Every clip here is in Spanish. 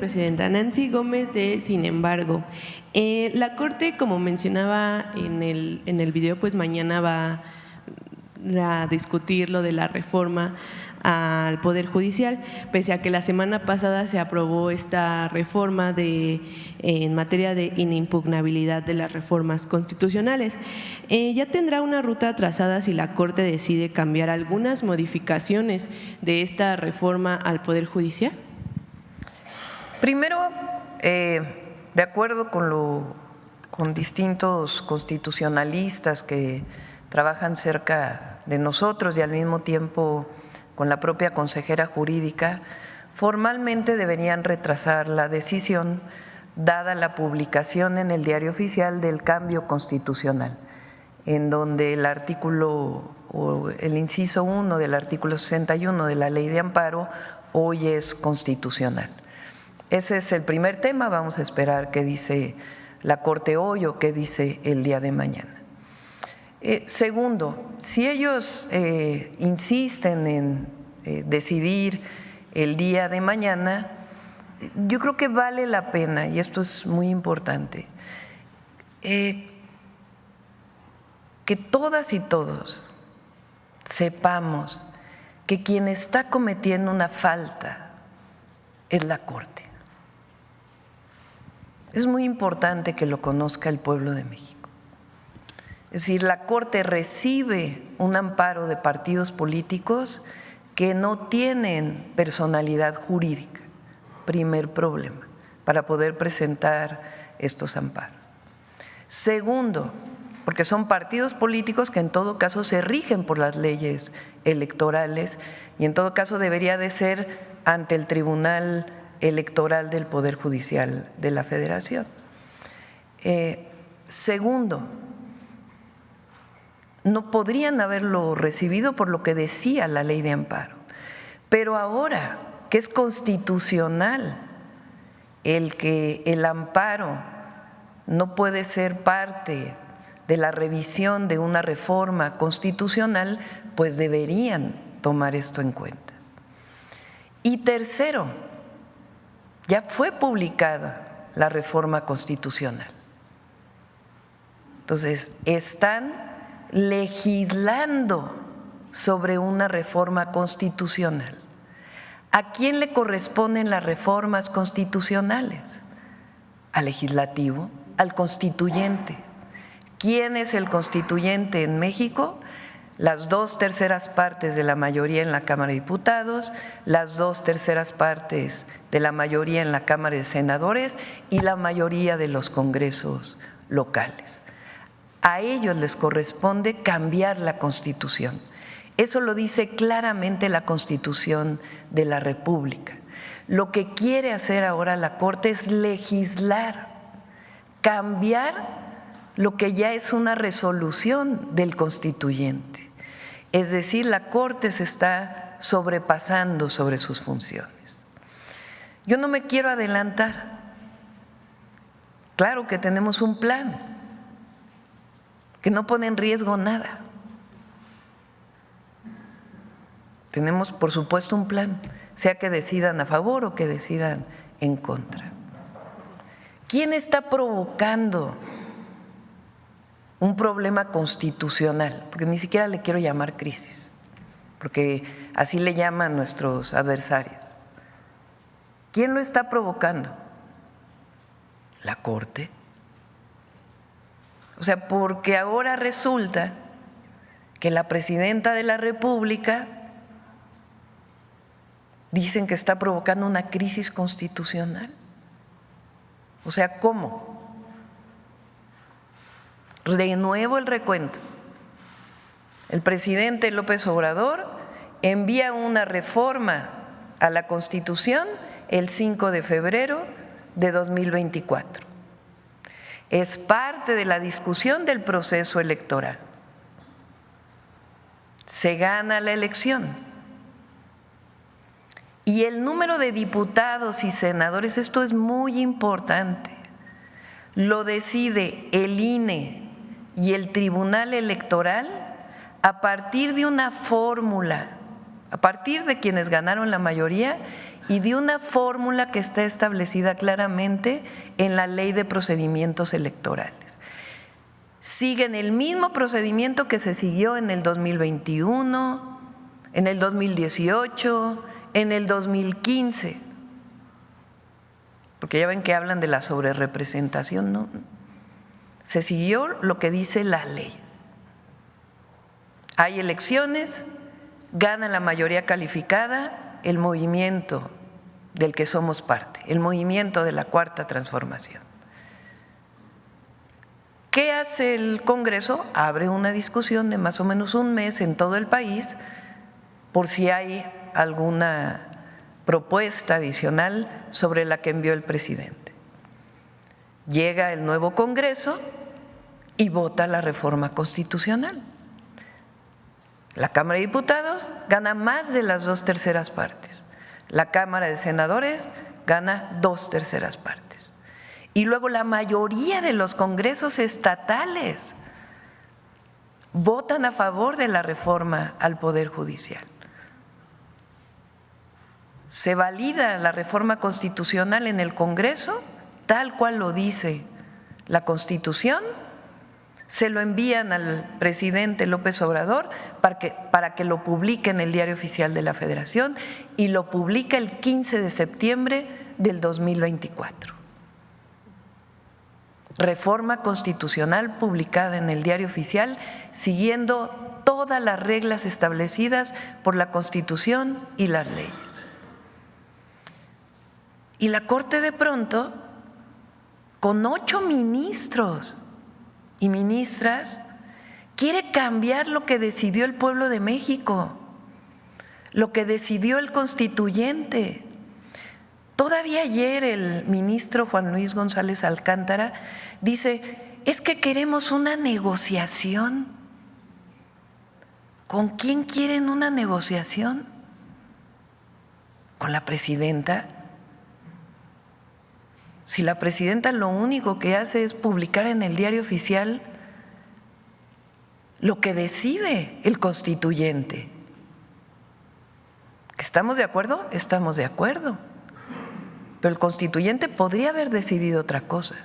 Presidenta Nancy Gómez de Sin embargo. La Corte, como mencionaba en el video, pues mañana va a discutir lo de la reforma al Poder Judicial, pese a que la semana pasada se aprobó esta reforma en materia de inimpugnabilidad de las reformas constitucionales. ¿Ya tendrá una ruta trazada si la Corte decide cambiar algunas modificaciones de esta reforma al Poder Judicial? Primero, de acuerdo con distintos constitucionalistas que trabajan cerca de nosotros y al mismo tiempo con la propia consejera jurídica, formalmente deberían retrasar la decisión dada la publicación en el Diario Oficial del cambio constitucional, en donde el artículo o el inciso 1 del artículo 61 de la Ley de Amparo hoy es constitucional. Ese es el primer tema, vamos a esperar qué dice la Corte hoy o qué dice el día de mañana. Segundo, si ellos insisten en decidir el día de mañana, yo creo que vale la pena, y esto es muy importante, que todas y todos sepamos que quien está cometiendo una falta es la Corte. Es muy importante que lo conozca el pueblo de México. Es decir, la Corte recibe un amparo de partidos políticos que no tienen personalidad jurídica, primer problema, para poder presentar estos amparos. Segundo, porque son partidos políticos que en todo caso se rigen por las leyes electorales y en todo caso debería de ser ante el Tribunal Electoral del Poder Judicial de la Federación. Segundo, no podrían haberlo recibido por lo que decía la Ley de Amparo, pero ahora que es constitucional que el amparo no puede ser parte de la revisión de una reforma constitucional, pues deberían tomar esto en cuenta. Y tercero, ya fue publicada la reforma constitucional. Entonces, están legislando sobre una reforma constitucional. ¿A quién le corresponden las reformas constitucionales? Al legislativo, al constituyente. ¿Quién es el constituyente en México? Las 2/3 partes de la mayoría en la Cámara de Diputados, las 2/3 partes de la mayoría en la Cámara de Senadores y la mayoría de los congresos locales. A ellos les corresponde cambiar la Constitución. Eso lo dice claramente la Constitución de la República. Lo que quiere hacer ahora la Corte es legislar, cambiar lo que ya es una resolución del constituyente. Es decir, la Corte se está sobrepasando sobre sus funciones. Yo no me quiero adelantar. Claro que tenemos un plan que no pone en riesgo nada. Tenemos, por supuesto, un plan, sea que decidan a favor o que decidan en contra. ¿Quién está provocando un problema constitucional? Porque ni siquiera le quiero llamar crisis, porque así le llaman nuestros adversarios. ¿Quién lo está provocando? La Corte. O sea, porque ahora resulta que la presidenta de la República dicen que está provocando una crisis constitucional. O sea, ¿cómo? De nuevo el recuento. El presidente López Obrador envía una reforma a la Constitución el 5 de febrero de 2024. Es parte de la discusión del proceso electoral. Se gana la elección. Y el número de diputados y senadores, esto es muy importante, lo decide el INE y el Tribunal Electoral a partir de una fórmula, a partir de quienes ganaron la mayoría y de una fórmula que está establecida claramente en la Ley de Procedimientos Electorales. Siguen el mismo procedimiento que se siguió en el 2021, en el 2018, en el 2015, porque ya ven que hablan de la sobrerepresentación, ¿no? Se siguió lo que dice la ley. Hay elecciones, gana la mayoría calificada el movimiento del que somos parte, el movimiento de la Cuarta Transformación. ¿Qué hace el Congreso? Abre una discusión de más o menos un mes en todo el país por si hay alguna propuesta adicional sobre la que envió el presidente. Llega el nuevo Congreso y vota la reforma constitucional. La Cámara de Diputados gana más de las 2/3 partes. La Cámara de Senadores gana 2/3 partes. Y luego la mayoría de los congresos estatales votan a favor de la reforma al Poder Judicial. Se valida la reforma constitucional en el Congreso, tal cual lo dice la Constitución, se lo envían al presidente López Obrador para que lo publique en el Diario Oficial de la Federación y lo publica el 15 de septiembre del 2024. Reforma constitucional publicada en el Diario Oficial siguiendo todas las reglas establecidas por la Constitución y las leyes. Y la Corte de pronto, con 8 ministros y ministras, quiere cambiar lo que decidió el pueblo de México, lo que decidió el constituyente. Todavía ayer el ministro Juan Luis González Alcántara dice, es que queremos una negociación. ¿Con quién quieren una negociación? ¿Con la presidenta? Si la presidenta lo único que hace es publicar en el Diario Oficial lo que decide el constituyente. ¿Estamos de acuerdo? Estamos de acuerdo. Pero el constituyente podría haber decidido otra cosa.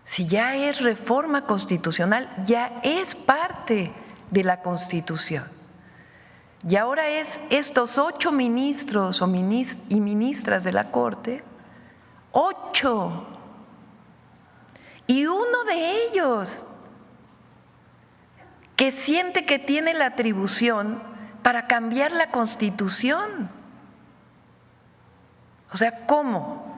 Si ya es reforma constitucional, ya es parte de la Constitución. Y ahora es estos 8 ministros y ministras de la Corte, 8, y uno de ellos que siente que tiene la atribución para cambiar la Constitución. O sea, ¿cómo?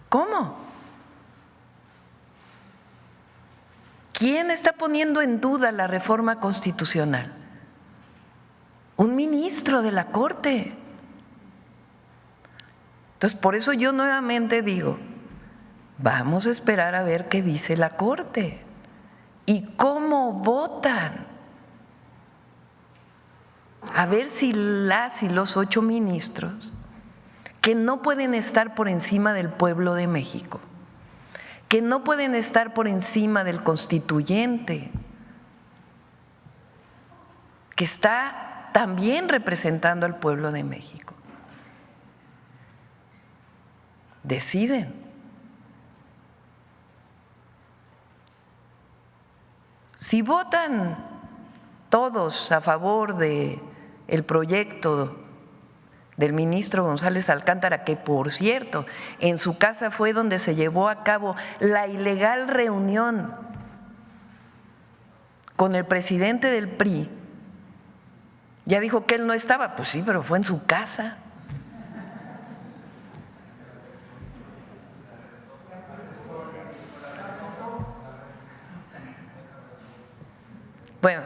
¿Cómo? ¿Quién está poniendo en duda la reforma constitucional? Un ministro de la Corte. Entonces, por eso yo nuevamente digo, vamos a esperar a ver qué dice la Corte y cómo votan. A ver si las y los 8 ministros, que no pueden estar por encima del pueblo de México, que no pueden estar por encima del constituyente, que está también representando al pueblo de México, deciden. Si votan todos a favor de el proyecto del ministro González Alcántara, que por cierto, en su casa fue donde se llevó a cabo la ilegal reunión con el presidente del PRI, ya dijo que él no estaba, pues sí, pero fue en su casa. Bueno,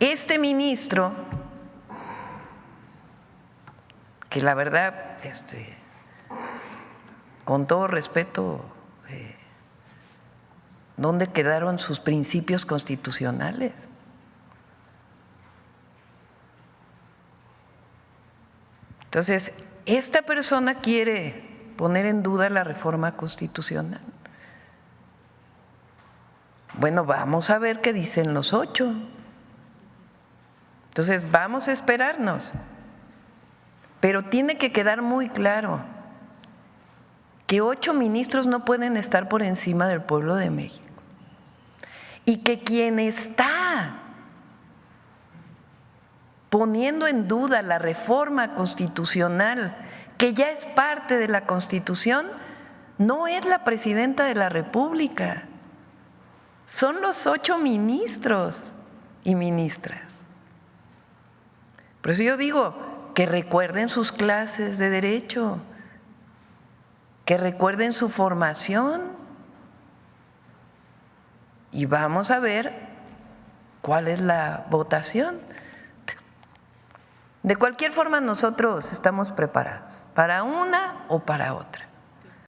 este ministro, que la verdad, con todo respeto, ¿dónde quedaron sus principios constitucionales? Entonces, esta persona quiere poner en duda la reforma constitucional. Bueno, vamos a ver qué dicen los 8. Entonces, vamos a esperarnos. Pero tiene que quedar muy claro que 8 ministros no pueden estar por encima del pueblo de México. Y que quien está poniendo en duda la reforma constitucional, que ya es parte de la Constitución, no es la presidenta de la República, son los 8 ministros y ministras. Por eso yo digo que recuerden sus clases de derecho, que recuerden su formación y vamos a ver cuál es la votación. De cualquier forma, nosotros estamos preparados para una o para otra.